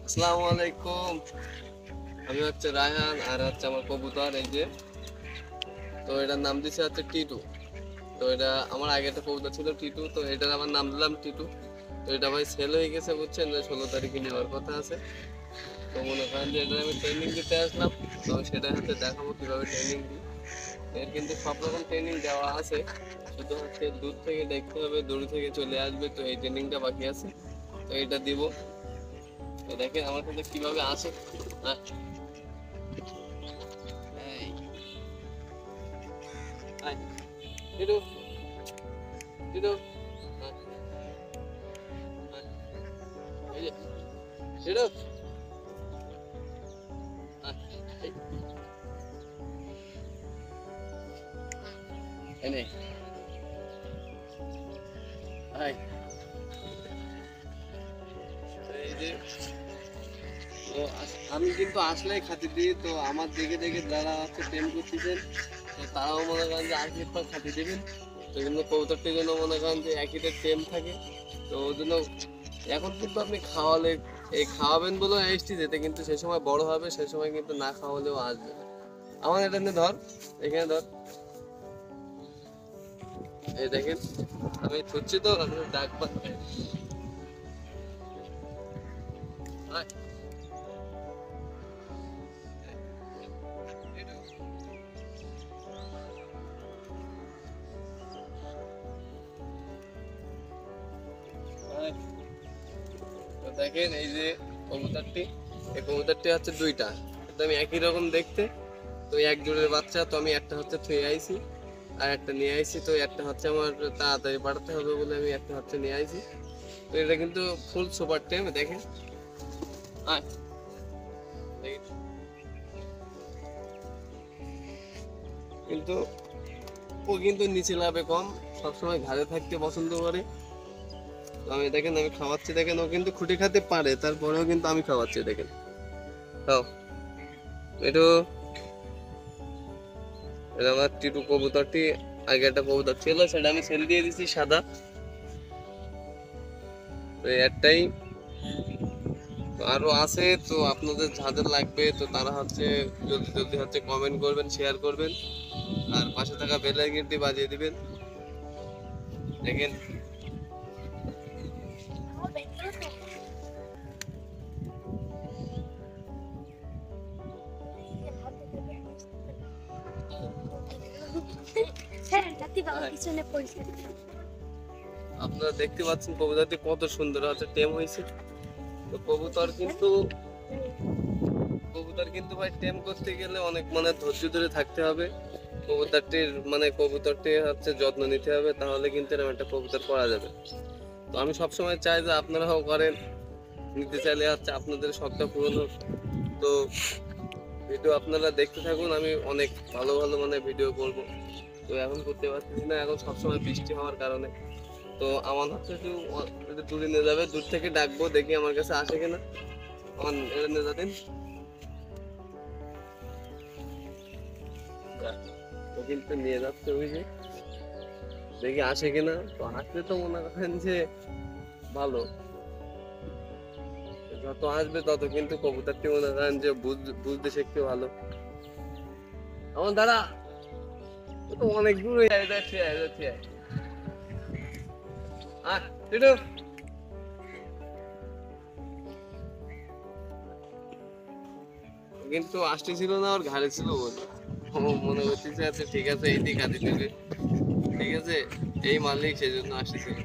আসসালামু আলাইকুম। আমি হচ্ছে রায়হান আর হচ্ছে আমার কবুতর এই যে। তো এটার নাম দিছে হচ্ছে টিটু। তো এটা আমার আগে একটা কবুতর ছিল টিটু, তো এটার আমার নাম দিলাম টিটু। তো এটা ভাই সেল হয়ে গেছে বুঝছেন, 16 তারিখে নেওয়ার কথা আছে। তো মনে করেন যে এটা আমি ট্রেনিং দিতে আসলাম। তো সেটা হচ্ছে দেখাবো কিভাবে ট্রেনিং দিই। এর কিন্তু সব রকম ট্রেনিং দেওয়া আছে, শুধু হচ্ছে দূর থেকে দেখতে হবে, দূর থেকে চলে আসবে। তো এই ট্রেনিংটা বাকি আছে, তো এটা দিব। তো দেখেন আমার সাথে কিভাবে আসে। হ্যাঁ, এই আয়, টিটু টিটু, আয়, আয়, এই যে টিটু, আয়, এই, এই নে, আয়। তো এই যে, তো আমি কিন্তু আসলেই খাতি দিই। তো আমার দেখে দেখে যারা হচ্ছে প্রেম করতেছেন, তো তারাও মনে করেন যে আগে পর খাতি দেবেন। তো কিন্তু কবুতরটির জন্য মনে করেন যে একই টেম থাকে। তো ওই জন্য এখন কিন্তু আপনি খাওয়ালে, এই খাওয়াবেন বলে এসছি যেতে, কিন্তু সে সময় বড় হবে, সে সময় কিন্তু না খাওয়ালেও আসবে না। আমার এটা নিয়ে ধর, এখানে ধর, এই দেখেন আমি ছুটছি তো আমি ডাক পাচ্ছি। তো দেখেন এই যে কবুতরটি, এই কবুতরটি হচ্ছে দুইটা, কিন্তু আমি একই রকম দেখতে। তো এক জোড়ের বাচ্চা, তো আমি একটা হচ্ছে থুয়ে আইছি আর একটা নিয়ে আইছি। তো একটা হচ্ছে আমার তাড়াতাড়ি পাঠাতে হবে বলে আমি একটা হচ্ছে নিয়ে আইছি। তো এটা কিন্তু ফুল সুপার টেম দেখেন। আয়, দেখেন। কিন্তু ও কিন্তু নিচে লাভে কম, সবসময় ঘাড়ে থাকতে পছন্দ করে। তো আমি দেখেন আমি খাওয়াচ্ছি, দেখেন ও কিন্তু খুঁটি খেতে পারে, তারপরেও কিন্তু আমি খাওয়াচ্ছি দেখেন। তাও একটু, এটা আমার টিটু কবুতরটি। আগে একটা কবুতর ছিল, সেটা আমি সেল দিয়ে দিছি সাদা। তো এই একটাই, তো আরো আছে। তো আপনাদের যাদের লাগবে তো তারা হচ্ছে জলদি জলদি হচ্ছে কমেন্ট করবেন, শেয়ার করবেন, আর পাশে থাকা বেল আইকনটি বাজিয়ে দিবেন। দেখেন আপনারা দেখতে পাচ্ছেন কবুতরটি কত সুন্দর হচ্ছে টেম হয়েছে। তো কবুতর কিন্তু ভাই টেম করতে গেলে অনেক মানে ধৈর্য ধরে থাকতে হবে। কবুতরটি হচ্ছে যত্ন নিতে হবে, তাহলে কিন্তু এরকম একটা কবুতর করা যাবে। তো আমি সবসময় চাই যে আপনারাও করেন, নিতে চাইলে হচ্ছে আপনাদের শখটা পূরণ হোক। তো ভিডিও আপনারা দেখতে থাকুন, আমি অনেক ভালো ভালো মানে ভিডিও করব। তো এখন করতে পারছি না, এখন সবসময় বৃষ্টি হওয়ার কারণে। তো আমার হচ্ছে একটু দূরে নিয়ে যাবে, দূর থেকে ডাকবো, দেখি আমার কাছে আসে কিনা। আমার এটা নিয়ে যাবেন, ও কিন্তু নিয়ে যাচ্ছে ওই যে, দেখি আসে কিনা। তো আসলে তো মনে করেন যে ভালো, যত আসবে তত কিন্তু কবুতরটি মনে করেন যে বুঝতে শিখতে ভালো। আমার দাদা ও তো অনেক দূর হয়ে যাচ্ছে, কিন্তু আসতেছিল না, ওর ঘাড়ে ছিল বলে ও মনে করতেছে আচ্ছা ঠিক আছে এই দিক হাতে দেবে, ঠিক আছে এই মালিক সেই জন্য আসতেছিল।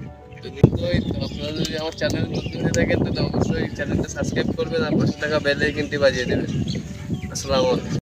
তো নিশ্চয়ই আপনারা যদি আমার চ্যানেল নতুন হয়ে থাকেন তাহলে অবশ্যই চ্যানেলটা সাবস্ক্রাইব করবেন আর 5 টাকা বেল আইকনটি বাজিয়ে দেবেন। আসসালামু আলাইকুম।